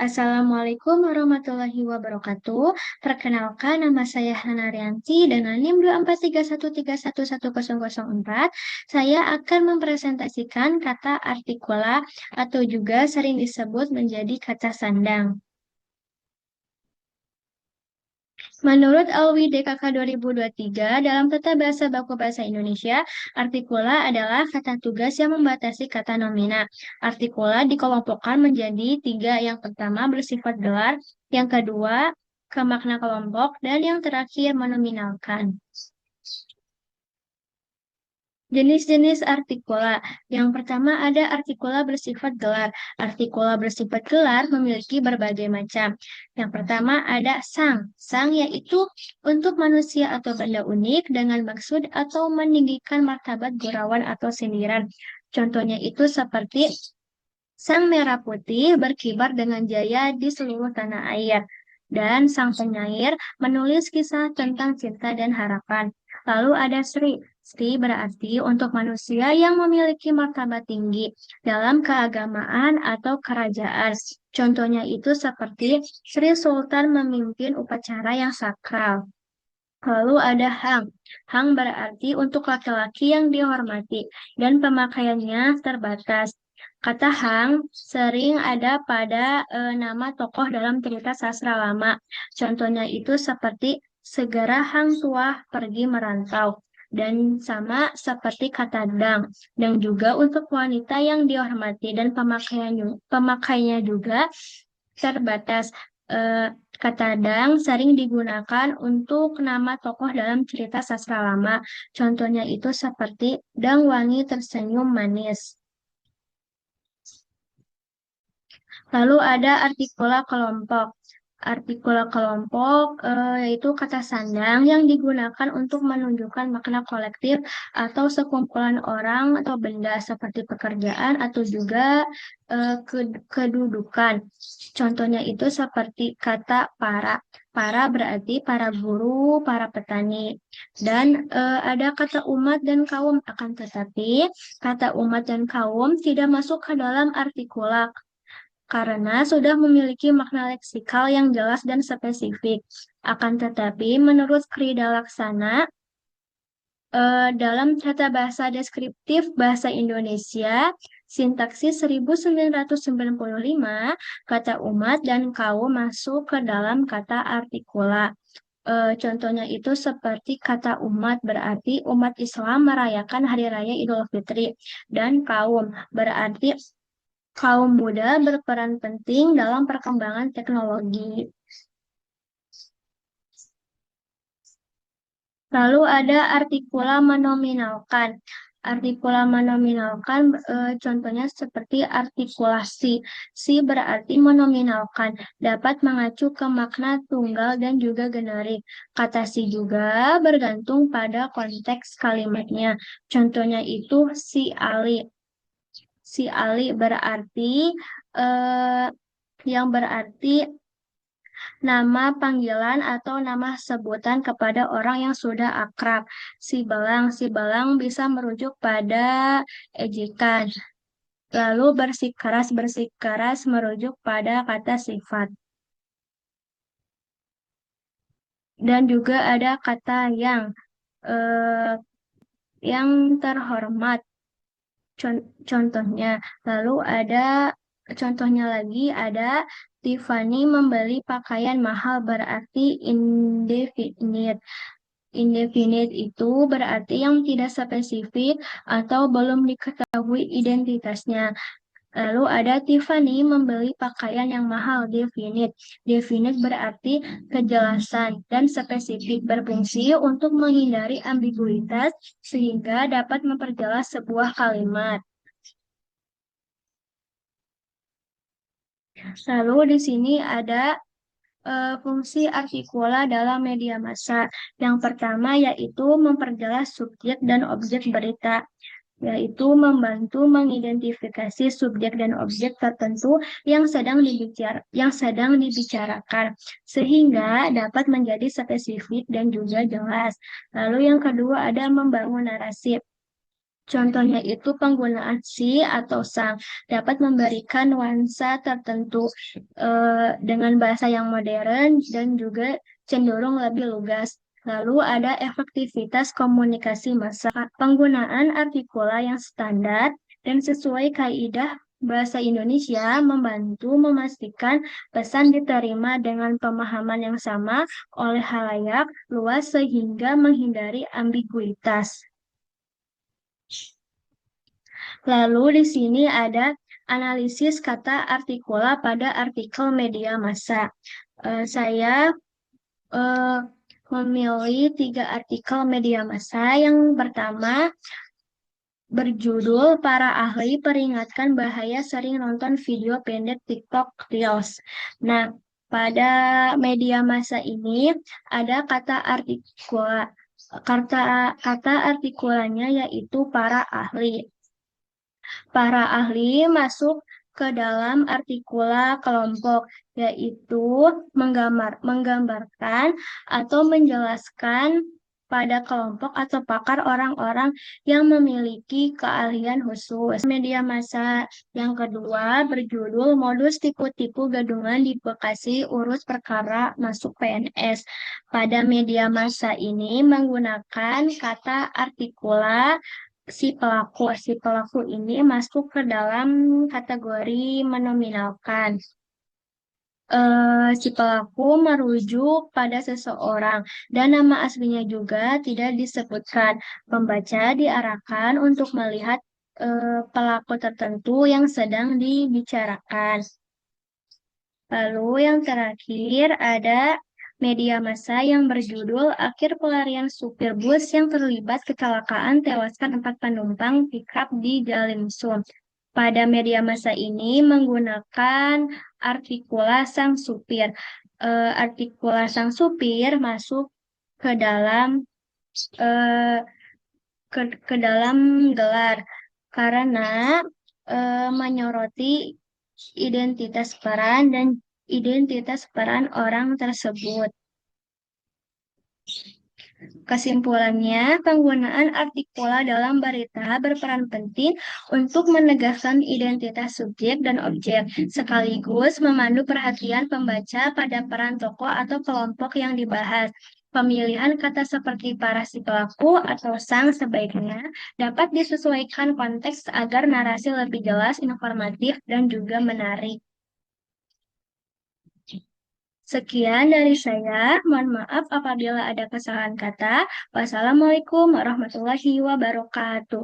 Assalamualaikum warahmatullahi wabarakatuh. Perkenalkan, nama saya Hana Rianti dengan NIM 24313111004. Saya akan mempresentasikan kata artikula atau juga sering disebut menjadi kata sandang. Menurut Alwi DKK 2023, dalam Tata Bahasa Baku Bahasa Indonesia, artikula adalah kata tugas yang membatasi kata nomina. Artikula dikelompokkan menjadi tiga. Yang pertama bersifat gelar, yang kedua ke makna kelompok, dan yang terakhir menominalkan. Jenis-jenis artikula. Yang pertama ada artikula bersifat gelar. Artikula bersifat gelar memiliki berbagai macam. Yang pertama ada sang. Sang yaitu untuk manusia atau benda unik dengan maksud atau meninggikan martabat gurauan atau sindiran. Contohnya itu seperti sang merah putih berkibar dengan jaya di seluruh tanah air. Dan sang penyair menulis kisah tentang cinta dan harapan. Lalu ada Sri. Sri berarti untuk manusia yang memiliki martabat tinggi dalam keagamaan atau kerajaan. Contohnya itu seperti Sri Sultan memimpin upacara yang sakral. Lalu ada hang. Hang berarti untuk laki-laki yang dihormati dan pemakaiannya terbatas. Kata hang sering ada pada nama tokoh dalam cerita sastra lama. Contohnya itu seperti segera hang tuah pergi merantau. Dan sama seperti kata dang. Dan juga untuk wanita yang dihormati dan pemakaiannya juga terbatas. Kata dang sering digunakan untuk nama tokoh dalam cerita sastra lama. Contohnya itu seperti Dang Wangi tersenyum manis. Lalu ada artikula kelompok. Artikula kelompok yaitu kata sandang yang digunakan untuk menunjukkan makna kolektif atau sekumpulan orang atau benda seperti pekerjaan atau juga kedudukan. Contohnya itu seperti kata para. Para berarti para guru, para petani. Dan ada kata umat dan kaum, akan tetapi kata umat dan kaum tidak masuk ke dalam artikula karena sudah memiliki makna leksikal yang jelas dan spesifik. Akan tetapi, menurut Krida Laksana, dalam Tata Bahasa Deskriptif Bahasa Indonesia, sintaksis 1995, kata umat dan kaum masuk ke dalam kata artikula. Contohnya itu seperti kata umat berarti umat Islam merayakan Hari Raya Idul Fitri, dan kaum berarti kaum muda berperan penting dalam perkembangan teknologi. Lalu ada artikula menominalkan. Artikula menominalkan contohnya seperti artikulasi. Si berarti menominalkan, dapat mengacu ke makna tunggal dan juga generik. Kata si juga bergantung pada konteks kalimatnya. Contohnya itu si Ali. Si Ali berarti yang berarti nama panggilan atau nama sebutan kepada orang yang sudah akrab. Si Balang bisa merujuk pada ejekan. Lalu bersikeras merujuk pada kata sifat. Dan juga ada kata eh, yang terhormat. Contohnya, lalu ada contohnya lagi ada Tiffany membeli pakaian mahal berarti indefinite. Indefinite itu berarti yang tidak spesifik atau belum diketahui identitasnya. Lalu ada Tiffany membeli pakaian yang mahal, definite. Definite berarti kejelasan dan spesifik berfungsi untuk menghindari ambiguitas sehingga dapat memperjelas sebuah kalimat. Lalu di sini ada fungsi artikula dalam media massa. Yang pertama yaitu memperjelas subjek dan objek berita, yaitu membantu mengidentifikasi subjek dan objek tertentu yang sedang dibicarakan sehingga dapat menjadi spesifik dan juga jelas. Lalu yang kedua ada membangun narasi. Contohnya itu penggunaan si atau sang dapat memberikan nuansa tertentu dengan bahasa yang modern dan juga cenderung lebih lugas. Lalu ada efektivitas komunikasi massa. Penggunaan artikula yang standar dan sesuai kaidah bahasa Indonesia membantu memastikan pesan diterima dengan pemahaman yang sama oleh halayak luas sehingga menghindari ambiguitas. Lalu di sini ada analisis kata artikula pada artikel media massa. Saya eh, memilih 3 artikel media massa. Yang pertama berjudul Para Ahli Peringatkan Bahaya Sering Nonton Video Pendek TikTok Reels. Nah, pada media massa ini ada kata artikulanya yaitu para ahli. Para ahli masuk ke dalam artikula kelompok, yaitu menggambarkan atau menjelaskan pada kelompok atau pakar orang-orang yang memiliki keahlian khusus. Media massa yang kedua berjudul Modus Tipu-Tipu Gadungan di Bekasi Urus Perkara Masuk PNS. Pada media massa ini menggunakan kata artikula si pelaku ini masuk ke dalam kategori menominalkan. Si pelaku merujuk pada seseorang dan nama aslinya juga tidak disebutkan. Pembaca diarahkan untuk melihat pelaku tertentu yang sedang dibicarakan. Lalu yang terakhir ada media massa yang berjudul Akhir Pelarian Supir Bus yang terlibat kecelakaan tewaskan 4 penumpang pickup di Jalimsun. Pada media massa ini menggunakan artikula sang supir. Artikula sang supir masuk ke dalam eh, ke dalam gelar karena menyoroti identitas peran orang tersebut. Kesimpulannya, penggunaan artikula dalam berita berperan penting untuk menegaskan identitas subjek dan objek, sekaligus memandu perhatian pembaca pada peran tokoh atau kelompok yang dibahas. Pemilihan kata seperti para si pelaku atau sang sebaiknya dapat disesuaikan konteks agar narasi lebih jelas, informatif, dan juga menarik. Sekian dari saya. Mohon maaf apabila ada kesalahan kata. Wassalamualaikum warahmatullahi wabarakatuh.